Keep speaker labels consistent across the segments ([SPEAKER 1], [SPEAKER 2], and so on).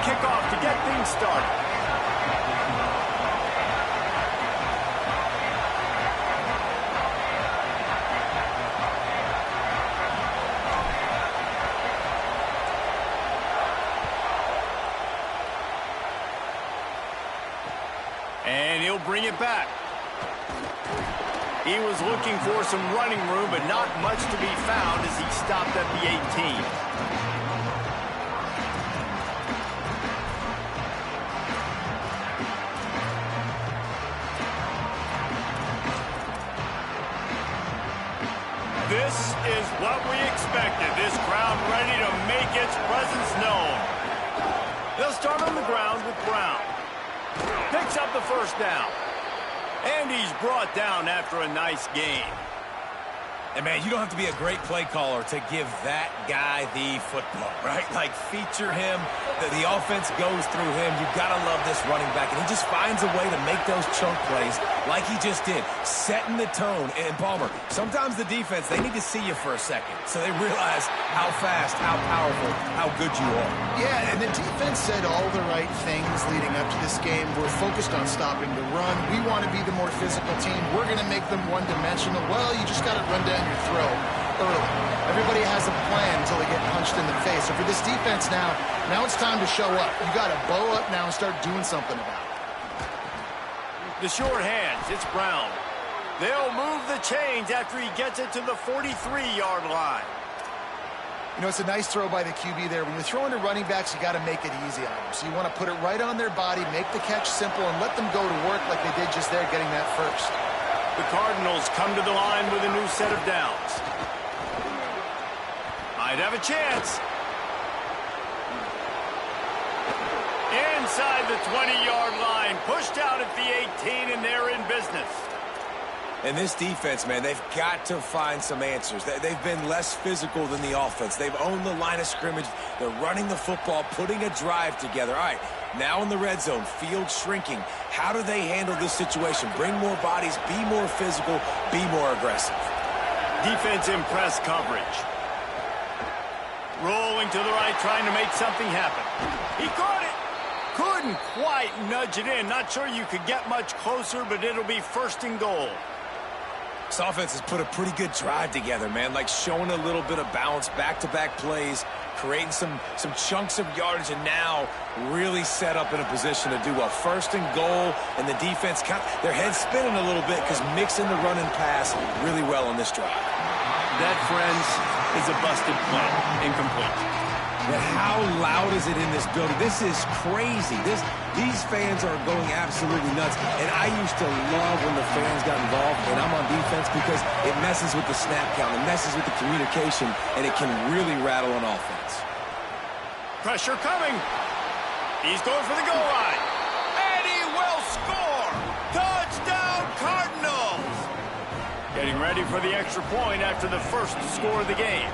[SPEAKER 1] kickoff to get things started. And he'll bring it back. He was looking for some running room, but not much to be found as he stopped at the 18. This is what we expected. This crowd ready to make its presence known. They'll start on the ground with Brown. Picks up the first down. And he's brought down after a nice gain.
[SPEAKER 2] And, man, you don't have to be a great play caller to give that guy the football, right? Like, feature him. The offense goes through him. You've got to love this running back. And he just finds a way to make those chunk plays like he just did, setting the tone. And, Palmer, sometimes the defense, they need to see you for a second so they realize how fast, how powerful, how good you are.
[SPEAKER 3] Yeah, and the defense said all the right things leading up to this game. We're focused on stopping the run. We want to be the more physical team. We're going to make them one-dimensional. Well, you just got to run down your throat early. Everybody has a plan until they get punched in the face. So for this defense now it's time to show up. You got to bow up now and start doing something about it.
[SPEAKER 1] The short hands, it's Brown. They'll move the chains after he gets it to the 43-yard line.
[SPEAKER 3] You know, it's a nice throw by the QB there. When you're throwing to running backs, you got to make it easy on them. So you want to put it right on their body, make the catch simple, and let them go to work like they did just there, getting that first.
[SPEAKER 1] The Cardinals come to the line with a new set of downs. Might have a chance. Inside the 20-yard line, pushed out at the 18, and they're in business.
[SPEAKER 2] And this defense, man, they've got to find some answers. They've been less physical than the offense. They've owned the line of scrimmage. They're running the football, putting a drive together. All right, now in the red zone, field shrinking. How do they handle this situation? Bring more bodies, be more physical, be more aggressive.
[SPEAKER 1] Defense in press coverage. Rolling to the right, trying to make something happen. He caught it. Couldn't quite nudge it in. Not sure you could get much closer, but it'll be first and goal.
[SPEAKER 2] This offense has put a pretty good drive together, man, like showing a little bit of balance, back-to-back plays, creating some chunks of yardage, and now really set up in a position to do a first and goal, and the defense, their heads spinning a little bit because mixing the run and pass really well on this drive.
[SPEAKER 1] That, friends, is a busted play. Incomplete.
[SPEAKER 2] But how loud is it in this building? This is crazy. These fans are going absolutely nuts. And I used to love when the fans got involved, and I'm on defense because it messes with the snap count, it messes with the communication, and it can really rattle an offense.
[SPEAKER 1] Pressure coming. He's going for the goal line. And he will score. Touchdown, Cardinals. Getting ready for the extra point after the first score of the game.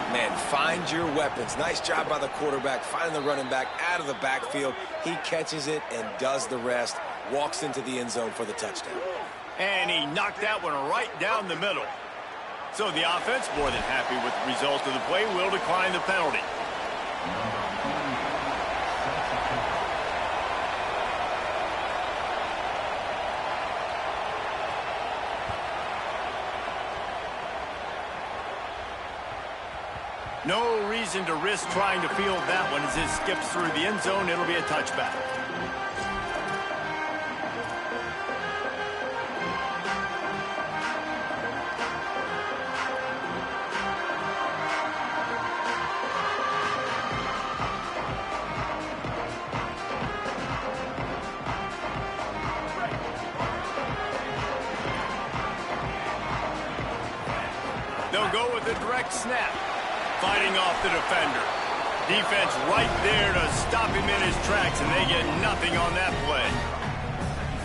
[SPEAKER 2] Man, find your weapons. Nice job by the quarterback, finding the running back out of the backfield. He catches it and does the rest, walks into the end zone for the touchdown.
[SPEAKER 1] And he knocked that one right down the middle. So the offense, more than happy with the result of the play, will decline the penalty. No reason to risk trying to field that one as it skips through the end zone. It'll be a touchback. They'll go with a direct snap. Fighting off the defender. Defense right there to stop him in his tracks, and they get nothing on that play.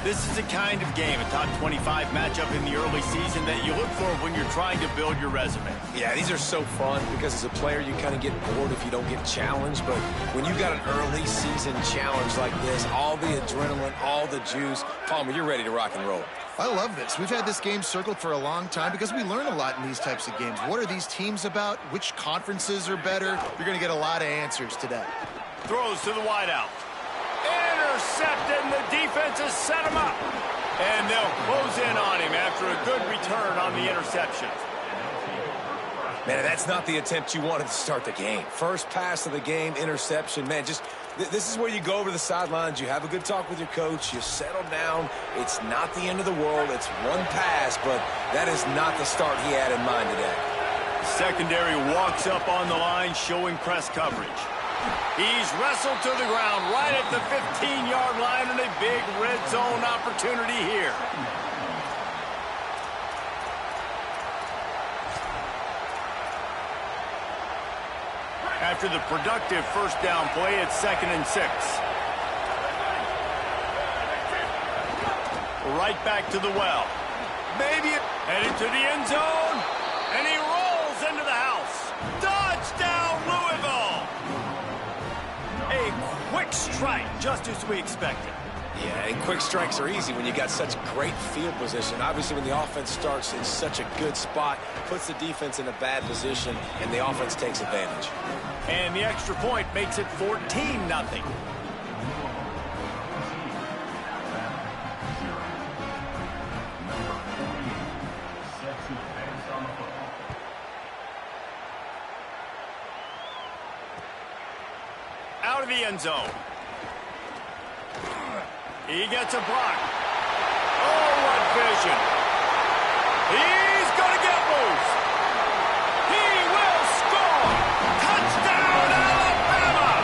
[SPEAKER 1] This is the kind of game, a top 25 matchup in the early season, that you look for when you're trying to build your resume.
[SPEAKER 2] Yeah, these are so fun because as a player, you kind of get bored if you don't get challenged. But when you got an early season challenge like this, all the adrenaline, all the juice, Palmer, you're ready to rock and roll.
[SPEAKER 3] I love this. We've had this game circled for a long time because we learn a lot in these types of games. What are these teams about? Which conferences are better? You're going to get a lot of answers today.
[SPEAKER 1] Throws to the wideout. Intercepted, and the defense has set him up. And they'll close in on him after a good return on the interception.
[SPEAKER 2] Man, that's not the attempt you wanted to start the game. First pass of the game, interception. Man, just this is where you go over the sidelines. You have a good talk with your coach. You settle down. It's not the end of the world. It's one pass, but that is not the start he had in mind today.
[SPEAKER 1] Secondary walks up on the line, showing press coverage. He's wrestled to the ground right at the 15-yard line, and a big red zone opportunity here. After the productive first down play, it's 2nd and 6. Right back to the well. Maybe headed to the end zone, and he rolls into the house. Touchdown, Louisville! A quick strike, just as we expected.
[SPEAKER 2] Yeah, and quick strikes are easy when you got such great field position. Obviously, when the offense starts in such a good spot, puts the defense in a bad position, and the offense takes advantage.
[SPEAKER 1] And the extra point makes it 14-0. Out of the end zone. He gets a block. Oh, what vision. He's going to get loose. He will score. Touchdown, Alabama.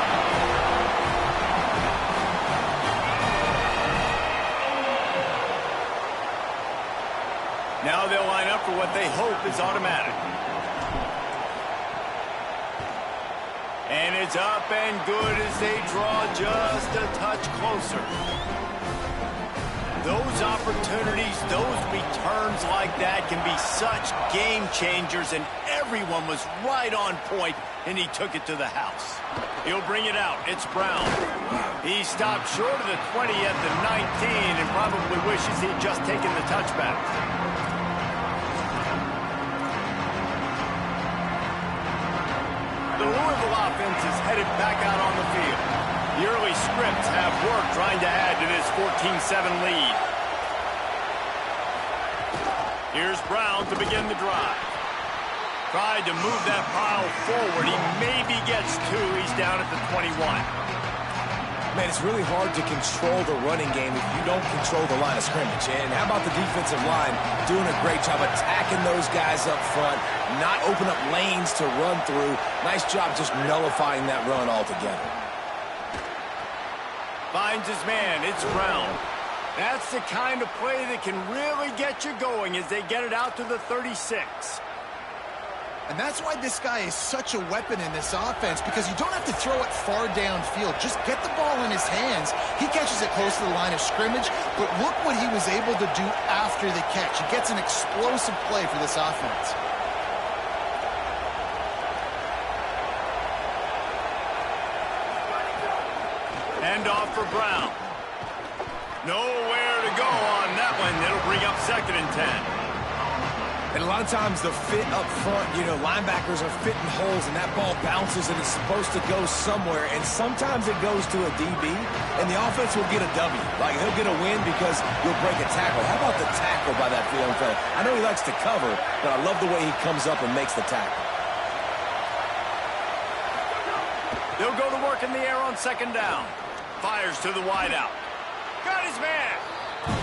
[SPEAKER 1] Now they'll line up for what they hope is automatic. And it's up and good as they draw just a touch closer. Those opportunities, those returns like that can be such game changers, and everyone was right on point, and he took it to the house. He'll bring it out. It's Brown. He stopped short of the 20 at the 19 and probably wishes he'd just taken the touchback. The Louisville offense is headed back out on the field. The early scripts have worked trying to add to this 14-7 lead. Here's Brown to begin the drive. Tried to move that pile forward. He maybe gets 2. He's down at the 21.
[SPEAKER 2] Man, it's really hard to control the running game if you don't control the line of scrimmage. And how about the defensive line doing a great job attacking those guys up front, not open up lanes to run through. Nice job just nullifying that run altogether.
[SPEAKER 1] Finds his man. It's Brown. That's the kind of play that can really get you going as they get it out to the 36.
[SPEAKER 3] And that's why this guy is such a weapon in this offense, because you don't have to throw it far downfield. Just get the ball in his hands. He catches it close to the line of scrimmage, but look what he was able to do after the catch. He gets an explosive play for this offense.
[SPEAKER 1] Hand off for Brown. Nowhere to go on that one. It'll bring up 2nd and 10.
[SPEAKER 2] And a lot of times the fit up front, you know, linebackers are fitting holes and that ball bounces and it's supposed to go somewhere. And sometimes it goes to a DB and the offense will get a W. Like, he'll get a win because you'll break a tackle. How about the tackle by that young fella? I know he likes to cover, but I love the way he comes up and makes the tackle.
[SPEAKER 1] They'll go to work in the air on 2nd down. Fires to the wideout. Got his man.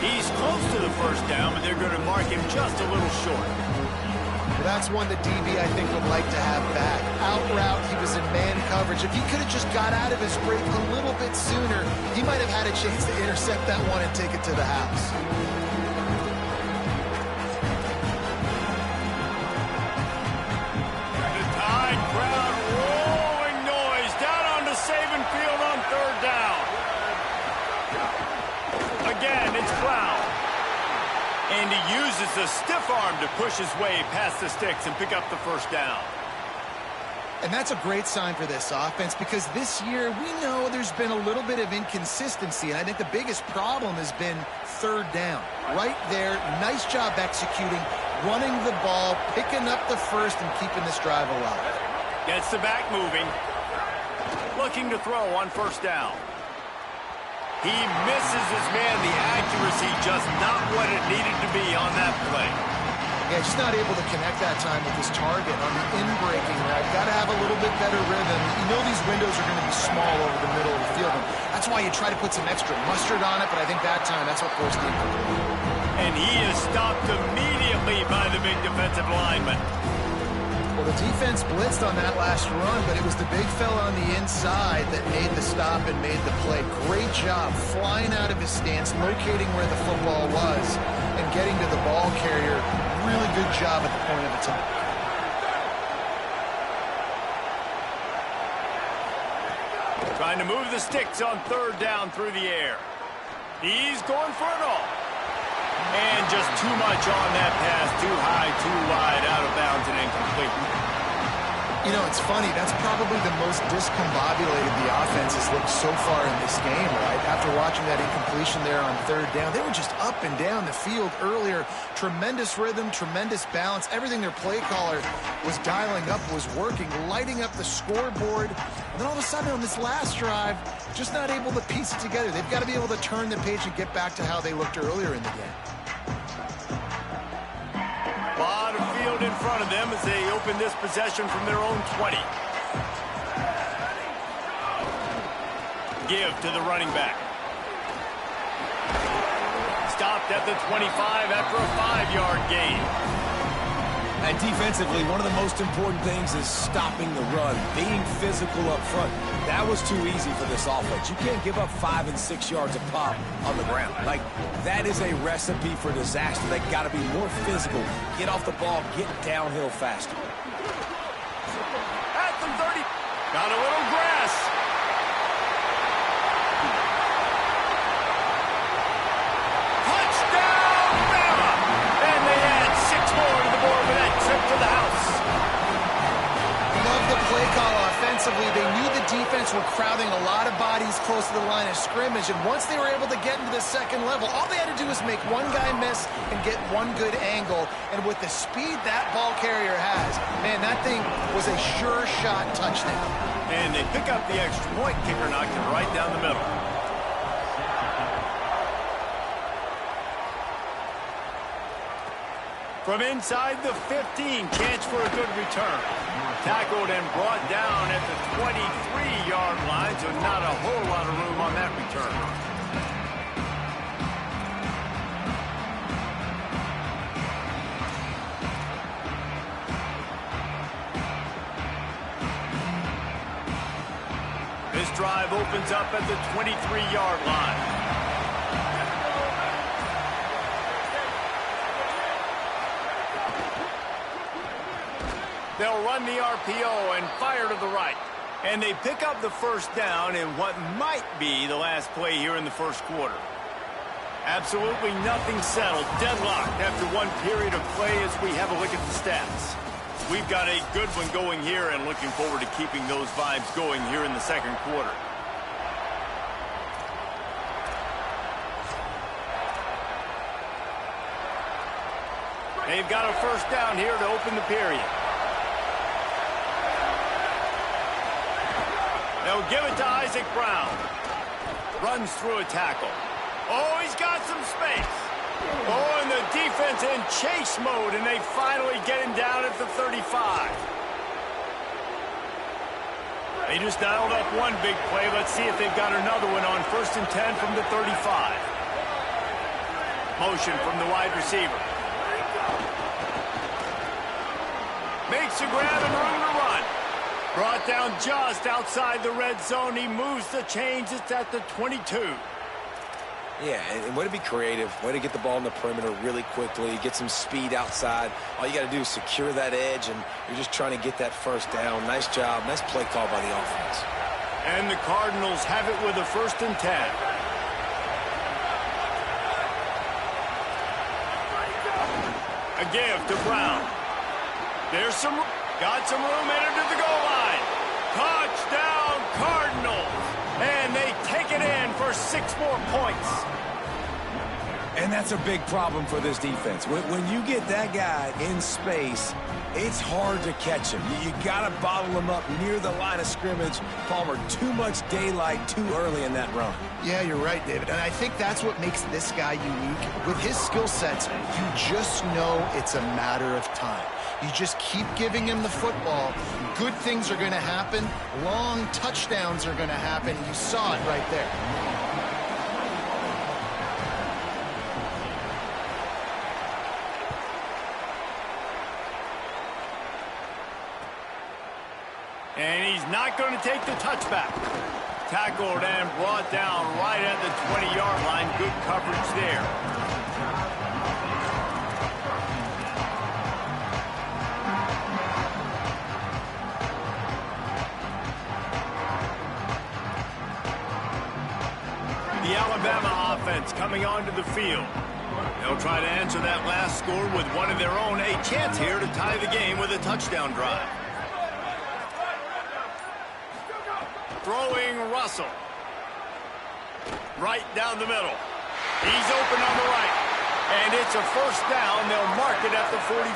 [SPEAKER 1] He's close to the first down, but they're going to mark him just a little short.
[SPEAKER 3] Well, that's one the DB, I think, would like to have back. Out route, he was in man coverage. If he could have just got out of his break a little bit sooner, he might have had a chance to intercept that one and take it to the house.
[SPEAKER 1] The Tide crowd rolling noise down onto Saban Field on 3rd down. Again, it's Brown. And he uses the stiff arm to push his way past the sticks and pick up the first down.
[SPEAKER 3] And that's a great sign for this offense, because this year we know there's been a little bit of inconsistency, and I think the biggest problem has been 3rd down. Right there, nice job executing, running the ball, picking up the first, and keeping this drive alive.
[SPEAKER 1] Gets the back moving. looking to throw on first down. He misses his man. The accuracy just not what it needed to be on that play.
[SPEAKER 3] Yeah, just not able to connect that time with his target on the in-breaking route. Got to have a little bit better rhythm. You know these windows are going to be small over the middle of the field. And that's why you try to put some extra mustard on it, but I think that time that's what forced the incomplete.
[SPEAKER 1] And he is stopped immediately by the big defensive lineman.
[SPEAKER 3] Well, the defense blitzed on that last run, but it was the big fella on the inside that made the stop and made the play. Great job flying out of his stance, locating where the football was, and getting to the ball carrier. Really good job at the point of attack.
[SPEAKER 1] Trying to move the sticks on third down through the air. He's going for it all. And just too much on that pass. Too high, too wide, out of bounds, and incomplete.
[SPEAKER 3] You know, it's funny. That's probably the most discombobulated the offense has looked so far in this game, right? After watching that incompletion there on third down, they were just up and down the field earlier. Tremendous rhythm, tremendous balance. Everything their play caller was dialing up was working, lighting up the scoreboard. And then all of a sudden on this last drive, just not able to piece it together. They've got to be able to turn the page and get back to how they looked earlier in the game.
[SPEAKER 1] A lot of field in front of them as they open this possession from their own 20. Give to the running back. Stopped at the 25 after a 5-yard gain.
[SPEAKER 2] And defensively, one of the most important things is stopping the run, being physical up front. That was too easy for this offense. You can't give up 5 and 6 yards a pop on the ground. Like, that is a recipe for disaster. They got to be more physical, get off the ball, get downhill faster.
[SPEAKER 1] At the 30, got a little grass. Touchdown, Bama! And they add 6 more to the board with that trip to the house.
[SPEAKER 3] Love the play call offensively. They knew the defense were crowding a lot of bodies close to the line of scrimmage, and once they were able to get into the second level, all they had to do was make one guy miss and get one good angle. And with the speed that ball carrier has, man, that thing was a sure shot touchdown.
[SPEAKER 1] And they pick up the extra point. Kicker knocked it right down the middle. From inside the 15, chance for a good return. Tackled and brought down at the 23-yard line, so not a whole lot of room on that return. This drive opens up at the 23-yard line. They'll run the RPO and fire to the right. And they pick up the first down in what might be the last play here in the first quarter. Absolutely nothing settled. Deadlocked after one period of play as we have a look at the stats. We've got a good one going here and looking forward to keeping those vibes going here in the second quarter. They've got a first down here to open the period. They'll give it to Isaac Brown. Runs through a tackle. Oh, he's got some space. Oh, and the defense in chase mode, and they finally get him down at the 35. They just dialed up one big play. Let's see if they've got another one on 1st and 10 from the 35. Motion from the wide receiver. Makes a grab and room to run. Brought down just outside the red zone. He moves the chains. It's at the 22.
[SPEAKER 2] Yeah, and way to be creative. Way to get the ball in the perimeter really quickly. Get some speed outside. All you got to do is secure that edge, and you're just trying to get that first down. Nice job. Nice play call by the offense.
[SPEAKER 1] And the Cardinals have it with a 1st and 10. A give to Brown. There's got some room entered to the goal line. Touchdown, Cardinals. And they take it in for 6 more points.
[SPEAKER 2] And that's a big problem for this defense. When you get that guy in space, It's hard to catch him. You got to bottle him up near the line of scrimmage. Palmer, too much daylight too early in that run.
[SPEAKER 3] Yeah, you're right, David. And I think that's what makes this guy unique. With his skill sets, you just know it's a matter of time. You just keep giving him the football. Good things are going to happen. Long touchdowns are going to happen. You saw it right there.
[SPEAKER 1] And he's not going to take the touchback. Tackled and brought down right at the 20-yard line. Good coverage there. The Alabama offense coming onto the field. They'll try to answer that last score with one of their own. A chance here to tie the game with a touchdown drive. Throwing Russell. Right down the middle. He's open on the right. And it's a first down. They'll mark it at the 44.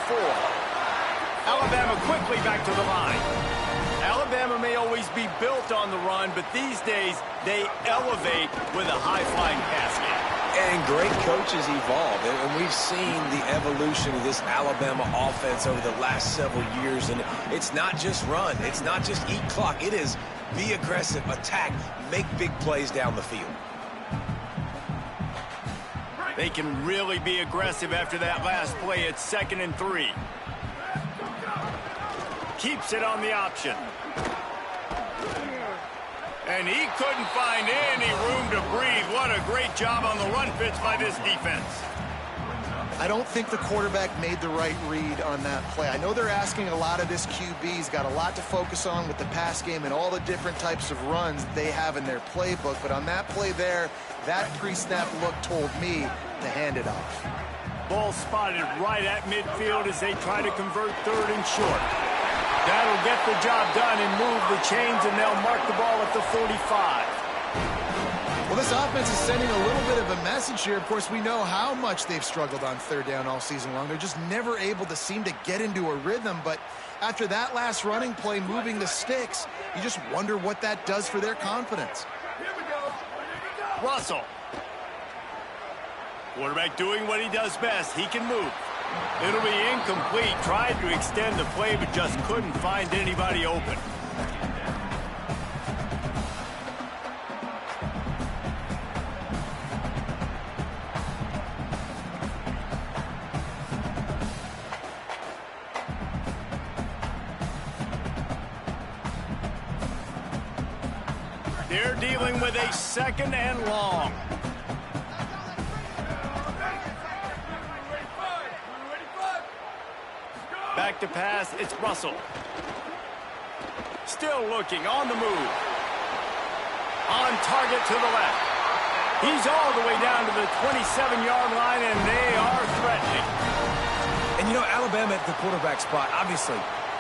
[SPEAKER 1] Alabama quickly back to the line. Alabama may always be built on the run, but these days they elevate with a high-flying pass game.
[SPEAKER 2] And great coaches evolve, and we've seen the evolution of this Alabama offense over the last several years, and it's not just run, it's not just eat clock, it is be aggressive, attack, make big plays down the field.
[SPEAKER 1] They can really be aggressive after that last play. It's 2nd and 3. Keeps it on the option. And he couldn't find any room to breathe. What a great job on the run fits by this defense.
[SPEAKER 3] I don't think the quarterback made the right read on that play. I know they're asking a lot of this QB. He's got a lot to focus on with the pass game and all the different types of runs they have in their playbook. But on that play there, that pre-snap look told me to hand it off.
[SPEAKER 1] Ball spotted right at midfield as they try to convert 3rd and short. That'll get the job done and move the chains, and they'll mark the ball at the 45.
[SPEAKER 3] Well, this offense is sending a little bit of a message here. Of course, we know how much they've struggled on 3rd down all season long. They're just never able to seem to get into a rhythm. But after that last running play, moving the sticks, you just wonder what that does for their confidence.
[SPEAKER 1] Russell. Quarterback doing what he does best. He can move. It'll be incomplete. Tried to extend the play, but just couldn't find anybody open. They're dealing with a 2nd and long. Back to pass, it's Russell. Still looking, on the move. On target to the left. He's all the way down to the 27-yard line, and they are threatening.
[SPEAKER 2] And you know, Alabama at the quarterback spot, obviously,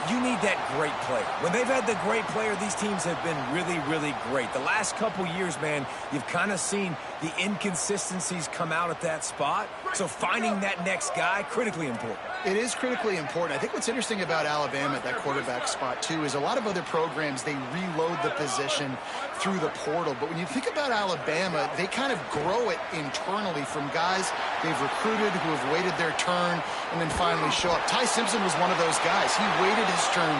[SPEAKER 2] you need that great player. When they've had the great player, these teams have been really, really great. The last couple years, man, you've kind of seen the inconsistencies come out at that spot. So finding that next guy, critically important.
[SPEAKER 3] It is critically important. I think what's interesting about Alabama at that quarterback spot, too, is a lot of other programs, they reload the position through the portal. But when you think about Alabama, they kind of grow it internally from guys they've recruited who have waited their turn and then finally show up. Ty Simpson was one of those guys. He waited his turn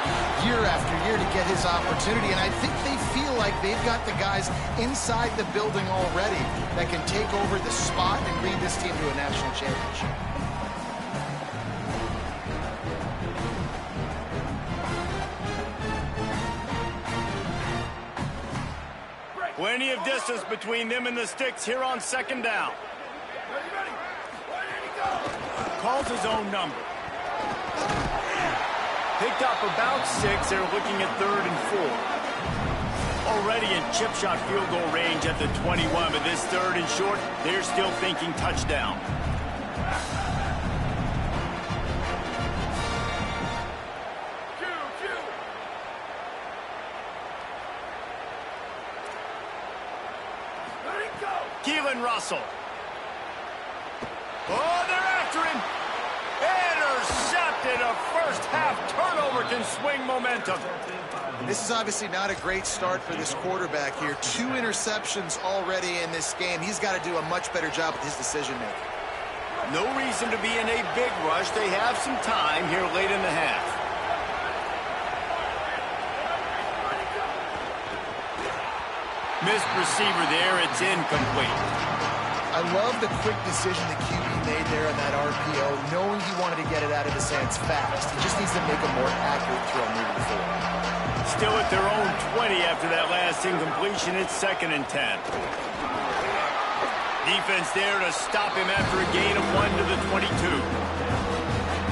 [SPEAKER 3] year after year to get his opportunity, and I think they feel like they've got the guys inside the building already that can take over the spot and lead this team to a national championship.
[SPEAKER 1] Plenty of distance between them and the sticks here on 2nd down. Calls his own number. Picked up about 6. They're looking at 3rd and 4. Already in chip shot field goal range at the 21, but this 3rd and short, they're still thinking touchdown. Keelan Russell. Oh, they're after him. Intercepted, a first-half swing momentum.
[SPEAKER 3] This is obviously not a great start for this quarterback here. 2 interceptions already in this game. He's got to do a much better job with his decision-making.
[SPEAKER 1] No reason to be in a big rush. They have some time here late in the half. Missed receiver there. It's incomplete.
[SPEAKER 3] I love the quick decision the QB made there on that RPO, knowing he wanted to get it out of his hands fast. He just needs to make a more accurate throw moving forward.
[SPEAKER 1] Still at their own 20 after that last incompletion. It's 2nd and 10. Defense there to stop him after a gain of 1 to the 22.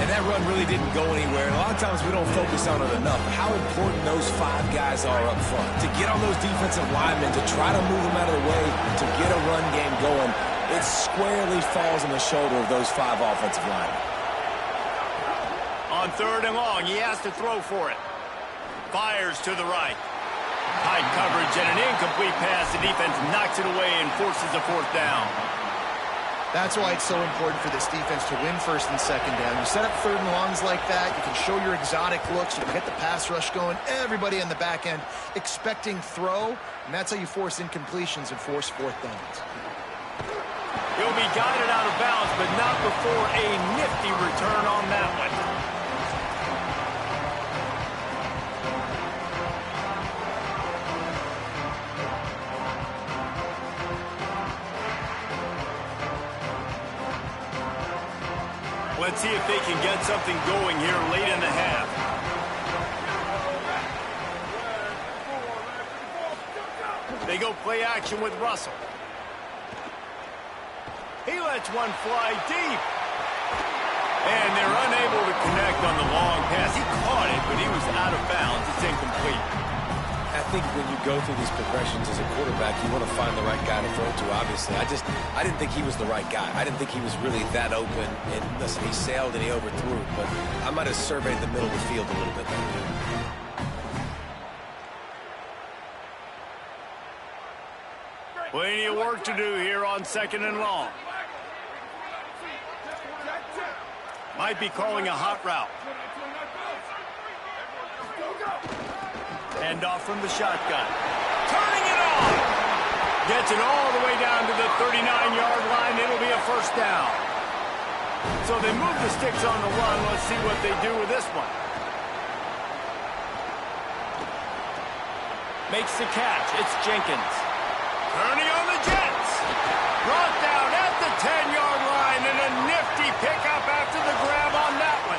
[SPEAKER 2] And that run really didn't go anywhere. And a lot of times we don't focus on it enough. How important those 5 guys are up front. To get on those defensive linemen, to try to move them out of the way, to get a run game going, it squarely falls on the shoulder of those 5 offensive linemen.
[SPEAKER 1] On 3rd and long, he has to throw for it. Fires to the right. High coverage and an incomplete pass. The defense knocks it away and forces a 4th down.
[SPEAKER 3] That's why it's so important for this defense to win 1st and 2nd down. You set up 3rd and longs like that, you can show your exotic looks, you can get the pass rush going, everybody in the back end expecting throw, and that's how you force incompletions and force 4th downs.
[SPEAKER 1] He'll be guided out of bounds, but not before a nifty return on that one. Let's see if they can get something going here late in the half. They go play action with Russell. He lets one fly deep. And they're unable to connect on the long pass. He caught it, but he was out of bounds. It's incomplete.
[SPEAKER 2] I think when you go through these progressions as a quarterback, you want to find the right guy to throw to, obviously. I didn't think he was the right guy. I didn't think he was really that open. And listen, he sailed and he overthrew it, but I might have surveyed the middle of the field a little bit better.
[SPEAKER 1] Plenty of work to do here on 2nd and long. Might be calling a hot route. Hand off from the shotgun. Turning it on. Gets it all the way down to the 39-yard line. It'll be a 1st down. So they move the sticks on the run. Let's see what they do with this one. Makes the catch. It's Jenkins. Turning on the Jets. Brought down at the 10-yard line, and a nifty pickup after the grab on that one.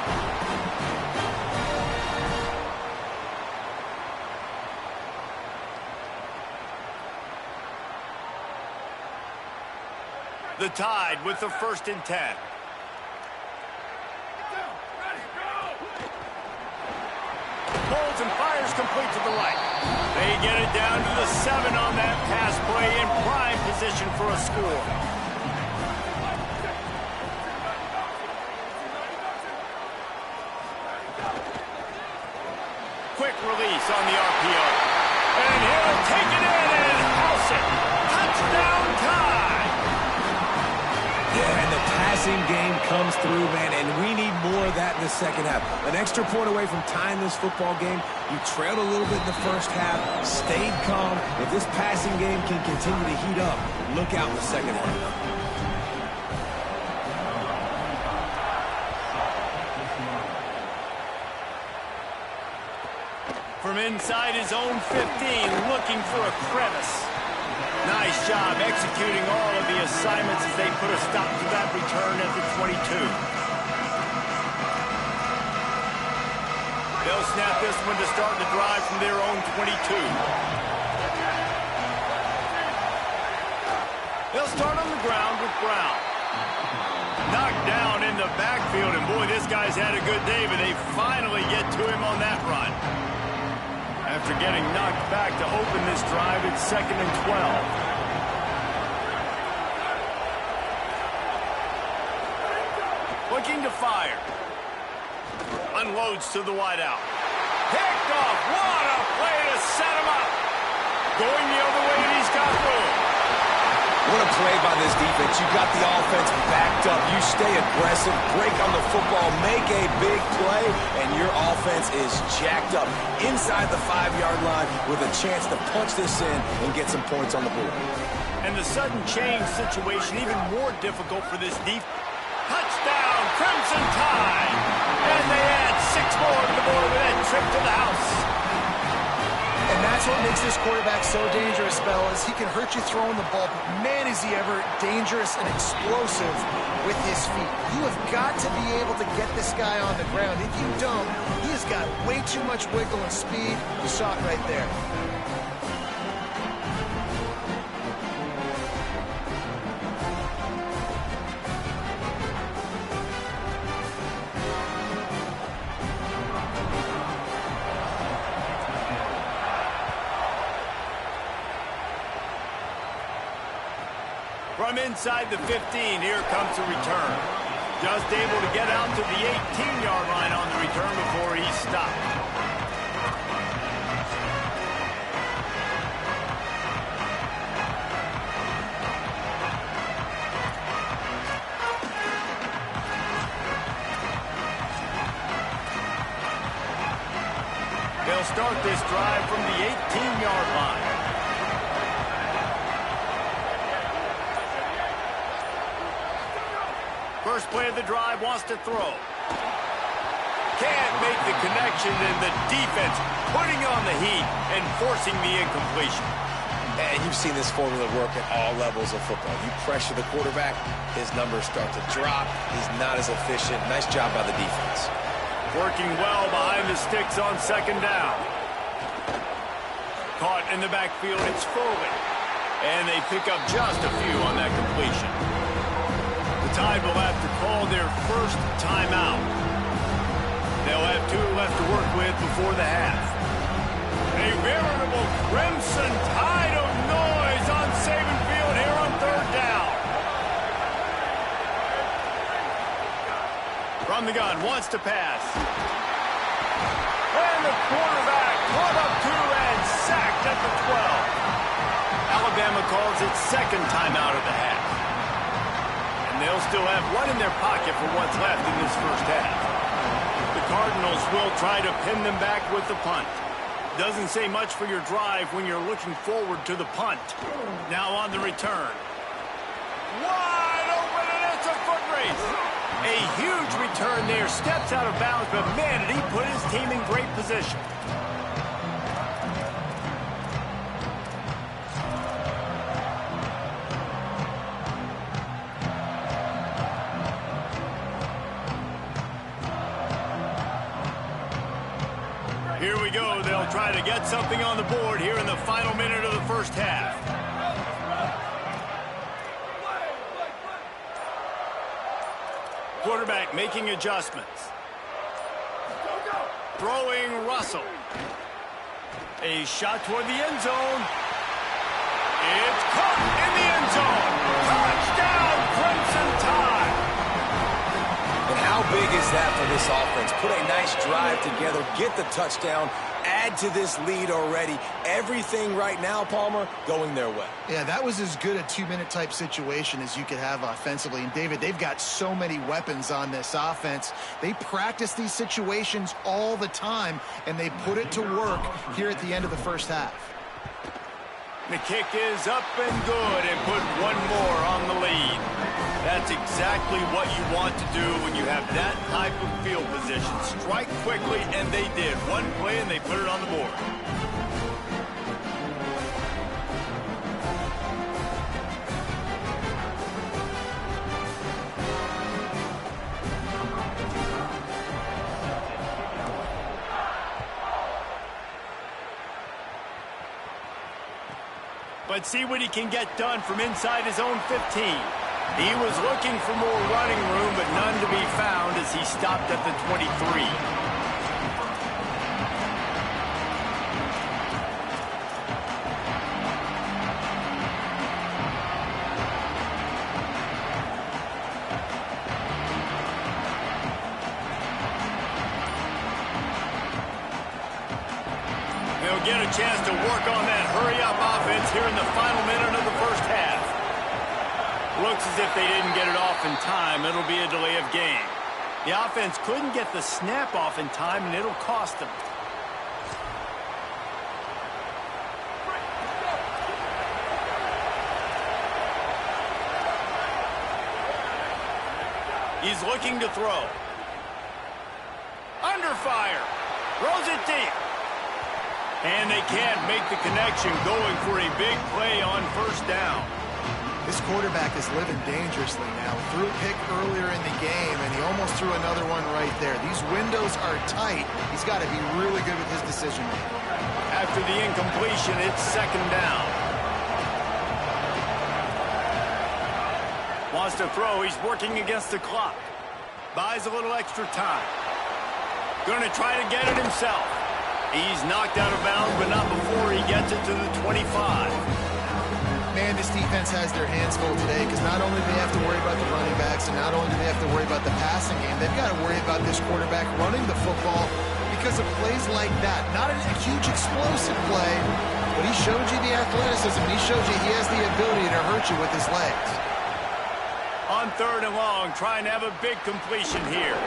[SPEAKER 1] The Tide with the 1st and 10. Holds and fires complete to the right. They get it down to the 7 on that pass play in prime position for a score. Quick release on the RPO. And he'll take it in and house it. Touchdown Tide.
[SPEAKER 2] Yeah, and the passing game comes through, man, and we need more of that in the 2nd half. An extra point away from tying this football game. You trailed a little bit in the 1st half, stayed calm. If this passing game can continue to heat up, look out in the 2nd half.
[SPEAKER 1] From inside his own 15, looking for a crevice. Nice job executing all of the assignments as they put a stop to that return at the 22. They'll snap this one to start the drive from their own 22. They'll start on the ground with Brown. Knocked down in the backfield, and boy, this guy's had a good day, but they finally get to him on that run. After getting knocked back to open this drive, it's 2nd and 12. Looking to fire. Unloads to the wideout. Picked off. What a play to set him up. Going the other way, and he's got room.
[SPEAKER 2] What a play by this defense. You got the offense backed up. You stay aggressive, break on the football, make a big play, and your offense is jacked up inside the 5-yard line with a chance to punch this in and get some points on the board.
[SPEAKER 1] And the sudden change situation even more difficult for this defense. Touchdown, Crimson Tide! And they add 6 more to the board with that trip to the house.
[SPEAKER 3] And that's what makes this quarterback so dangerous, fellas. He can hurt you throwing the ball, but man, is he ever dangerous and explosive with his feet. You have got to be able to get this guy on the ground. If you don't, he has got way too much wiggle and speed. You saw it right there.
[SPEAKER 1] From inside the 15, here comes the return. Just able to get out to the 18-yard line on the return before he stopped. They'll start this drive from the 18-yard line. First play of the drive, wants to throw. Can't make the connection, and the defense putting on the heat and forcing the incompletion.
[SPEAKER 2] And you've seen this formula work at all levels of football. You pressure the quarterback, his numbers start to drop. He's not as efficient. Nice job by the defense.
[SPEAKER 1] Working well behind the sticks on second down. Caught in the backfield, it's Foley. And they pick up just a few on that completion. The Tide will have to call their first timeout. They'll have 2 left to work with before the half. A veritable Crimson Tide of noise on Saban Field here on third down. From the gun, wants to pass. And the quarterback caught up to and sacked at the 12. Alabama calls its second timeout of the half. They'll still have 1 in their pocket for what's left in this first half. The Cardinals will try to pin them back with the punt. Doesn't say much for your drive when you're looking forward to the punt. Now on the return. Wide open, and it's a foot race. A huge return there. Steps out of bounds, but man, did he put his team in great position. Here we go. They'll try to get something on the board here in the final minute of the first half. Quarterback making adjustments. Throwing Russell. A shot toward the end zone. It's caught in the end zone. Touchdown, Crimson Tide.
[SPEAKER 2] And how big is that for this offense? Put a nice drive together, get the touchdown, add to this lead already. Everything right now, Palmer, going their way.
[SPEAKER 3] Yeah, that was as good a 2-minute type situation as you could have offensively. And, David, they've got so many weapons on this offense. They practice these situations all the time, and they put it to work here at the end of the first half.
[SPEAKER 1] The kick is up and good, and put 1 more on the lead. That's exactly what you want to do when you have that type of field position. Strike quickly, and they did. 1 play, and they put it on the board. But see what he can get done from inside his own 15. He was looking for more running room, but none to be found as he stopped at the 23. They'll get a chance to work on that hurry-up offense here in the final minute of the first half. Looks as if they didn't get it off in time. It'll be a delay of game. The offense couldn't get the snap off in time, and it'll cost them. He's looking to throw. Under fire. Throws it deep. And they can't make the connection, going for a big play on first down.
[SPEAKER 3] This quarterback is living dangerously now. Threw a pick earlier in the game, and he almost threw another one right there. These windows are tight. He's got to be really good with his decision-making.
[SPEAKER 1] After the incompletion, it's second down. Wants to throw. He's working against the clock. Buys a little extra time. Going to try to get it himself. He's knocked out of bounds, but not before he gets it to the 25.
[SPEAKER 3] Man, this defense has their hands full today, because not only do they have to worry about the running backs, and not only do they have to worry about the passing game, they've got to worry about this quarterback running the football because of plays like that. Not a huge explosive play, but he showed you the athleticism. He showed you he has the ability to hurt you with his legs.
[SPEAKER 1] On third and long, trying to have a big completion here.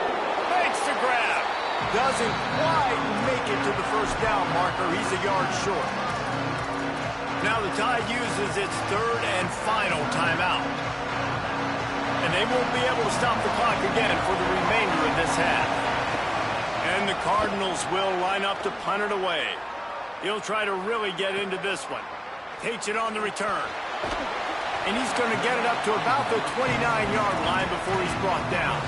[SPEAKER 1] Makes the grab. Doesn't quite make it to the first down marker. He's a yard short. Now the Tide uses its third and final timeout. And they won't be able to stop the clock again for the remainder of this half. And the Cardinals will line up to punt it away. He'll try to really get into this one. Takes it on the return. And he's going to get it up to about the 29-yard line before he's brought down.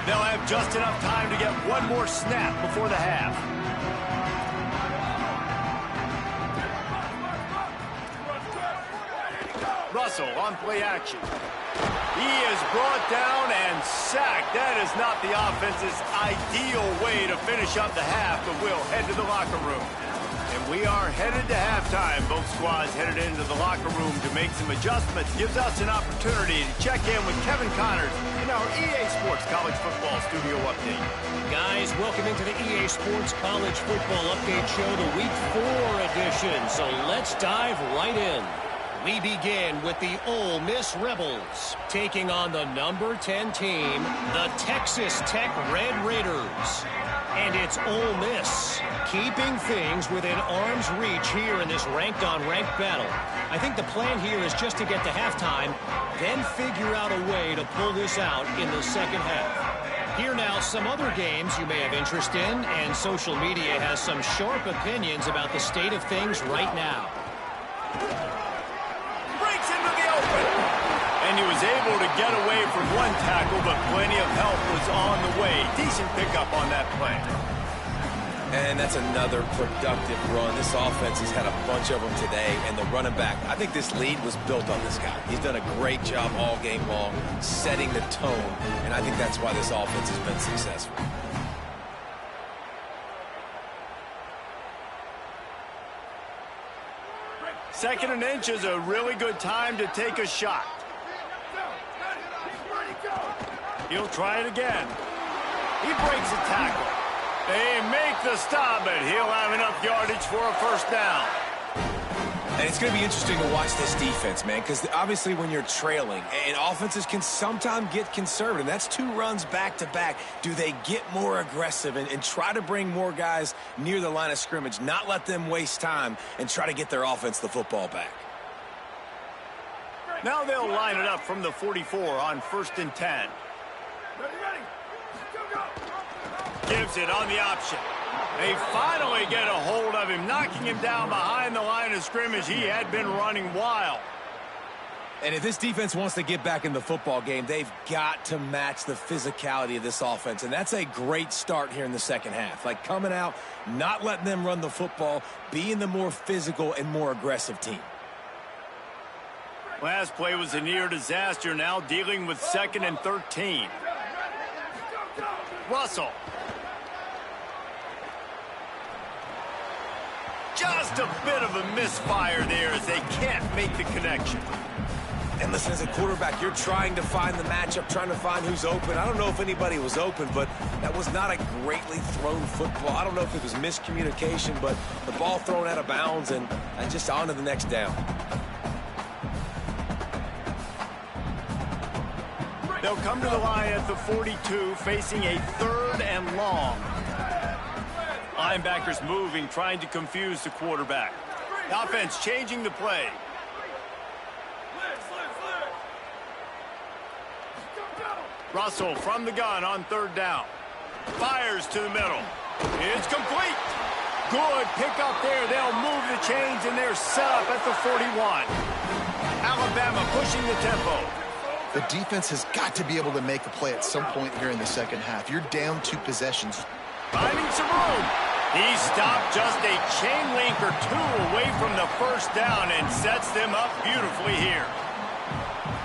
[SPEAKER 1] They'll have just enough time to get one more snap before the half. Russell on play action. He is brought down and sacked. That is not the offense's ideal way to finish up the half, but we'll head to the locker room. And we are headed to halftime. Both squads headed into the locker room to make some adjustments. Gives us an opportunity to check in with Kevin Connors in our EA Sports College Football Studio Update.
[SPEAKER 4] Guys, welcome into the EA Sports College Football Update Show, the Week 4 edition. So let's dive right in. We begin with the Ole Miss Rebels taking on the number 10 team, the Texas Tech Red Raiders. And it's Ole Miss keeping things within arm's reach here in this ranked-on-ranked battle. I think the plan here is just to get to halftime, then figure out a way to pull this out in the second half. Here now, some other games you may have interest in, and social media has some sharp opinions about the state of things right now.
[SPEAKER 1] And he was able to get away from one tackle, but plenty of help was on the way. Decent pickup on that play.
[SPEAKER 2] And that's another productive run. This offense has had a bunch of them today, and the running back, I think this lead was built on this guy. He's done a great job all game long, setting the tone, and I think that's why this offense has been successful.
[SPEAKER 1] Second and inch is a really good time to take a shot. He'll try it again. He breaks a tackle. They make the stop, but he'll have enough yardage for a first down.
[SPEAKER 2] And it's going to be interesting to watch this defense, man, because obviously when you're trailing, and offenses can sometimes get conservative. That's two runs back-to-back. Do they get more aggressive and try to bring more guys near the line of scrimmage, not let them waste time, and try to get their offense the football back?
[SPEAKER 1] Now they'll line it up from the 44 on 1st and 10. Gives it on the option. They finally get a hold of him, knocking him down behind the line of scrimmage. He had been running wild.
[SPEAKER 2] And if this defense wants to get back in the football game, they've got to match the physicality of this offense. And that's a great start here in the second half. Like coming out, not letting them run the football, being the more physical and more aggressive team.
[SPEAKER 1] Last play was a near disaster, now dealing with 2nd and 13. Russell. Just a bit of a misfire there as they can't make the connection.
[SPEAKER 2] And listen, as a quarterback, you're trying to find the matchup, trying to find who's open. I don't know if anybody was open, but that was not a greatly thrown football. I don't know if it was miscommunication, but the ball thrown out of bounds and just on to the next down.
[SPEAKER 1] They'll come to the line at the 42, facing a 3rd and long. Linebackers moving, trying to confuse the quarterback. The offense changing the play. Russell from the gun on 3rd down. Fires to the middle. It's complete. Good pickup there. They'll move the chains, and they're set up at the 41. Alabama pushing the tempo.
[SPEAKER 3] The defense has got to be able to make a play at some point here in the second half. You're down 2 possessions.
[SPEAKER 1] Finding some room. He stopped just a chain link or 2 away from the 1st down and sets them up beautifully here.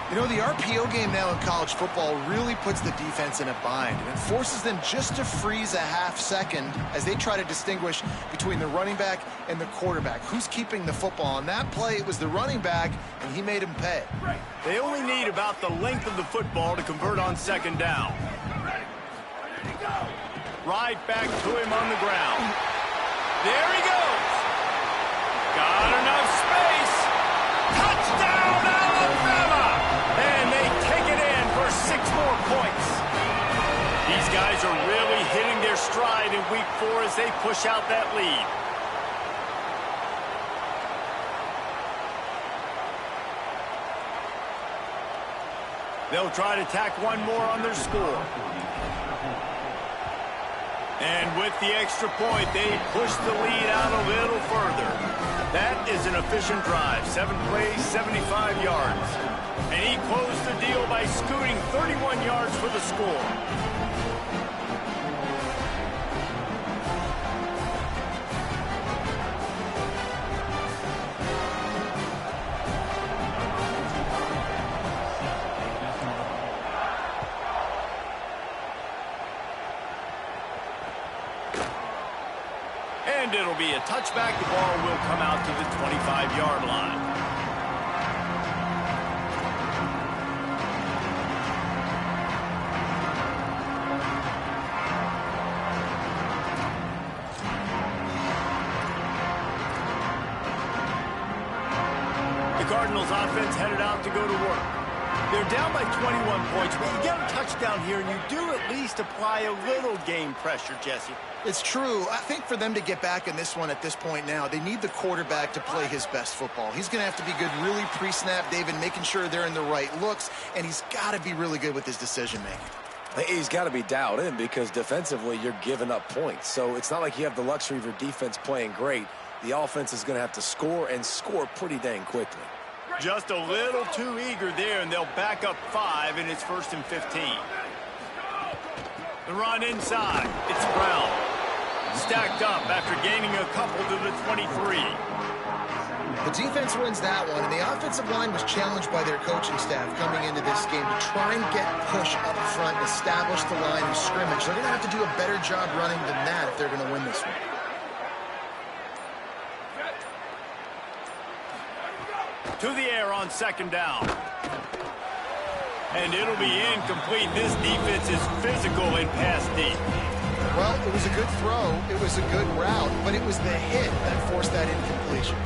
[SPEAKER 3] You know, the RPO game now in college football really puts the defense in a bind, and it forces them just to freeze a half second as they try to distinguish between the running back and the quarterback. Who's keeping the football? On that play, it was the running back, and he made him pay.
[SPEAKER 1] They only need about the length of the football to convert on 2nd down. Right back to him on the ground. There he goes. Got enough space. Touchdown, Alabama! And they take it in for 6 more points. These guys are really hitting their stride in week 4 as they push out that lead. They'll try to tack one more on their score. And with the extra point, they push the lead out a little further. That is an efficient drive. 7 plays, 75 yards. And he closed the deal by scooting 31 yards for the score. And it'll be a touchback. The ball will come out to the 25-yard line. The Cardinals offense headed out to go to work. They're down by 21 points, but you get a touchdown here, and you do at least apply a little game pressure, Jesse.
[SPEAKER 3] It's true. I think for them to get back in this one at this point now, they need the quarterback to play his best football. He's going to have to be good really pre-snap, David, making sure they're in the right looks, and he's got to be really good with his decision-making.
[SPEAKER 2] He's got to be dialed in because defensively you're giving up points. So it's not like you have the luxury of your defense playing great. The offense is going to have to score and score pretty dang quickly.
[SPEAKER 1] Just a little too eager there, and they'll back up 5, and it's 1st and 15. The run inside. It's Brown. Stacked up after gaining a couple to the 23.
[SPEAKER 3] The defense wins that one, and the offensive line was challenged by their coaching staff coming into this game to try and get push up front, establish the line of scrimmage. They're going to have to do a better job running than that if they're going to win this one.
[SPEAKER 1] To the air on 2nd down. And it'll be incomplete. This defense is physical in pass deep.
[SPEAKER 3] Well, it was a good throw. It was a good route, but it was the hit that forced that incompletion.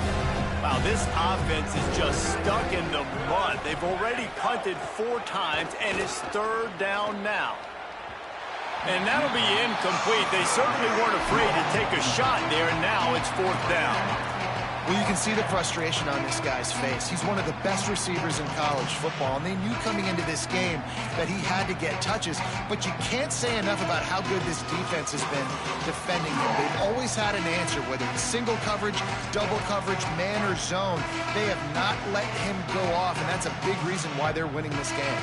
[SPEAKER 1] Wow, this offense is just stuck in the mud. They've already punted 4 times, and it's 3rd down now. And that'll be incomplete. They certainly weren't afraid to take a shot there, and now it's 4th down.
[SPEAKER 3] Well, you can see the frustration on this guy's face. He's one of the best receivers in college football, and they knew coming into this game that he had to get touches, but you can't say enough about how good this defense has been defending him. They've always had an answer, whether it's single coverage, double coverage, man or zone. They have not let him go off, and that's a big reason why they're winning this game.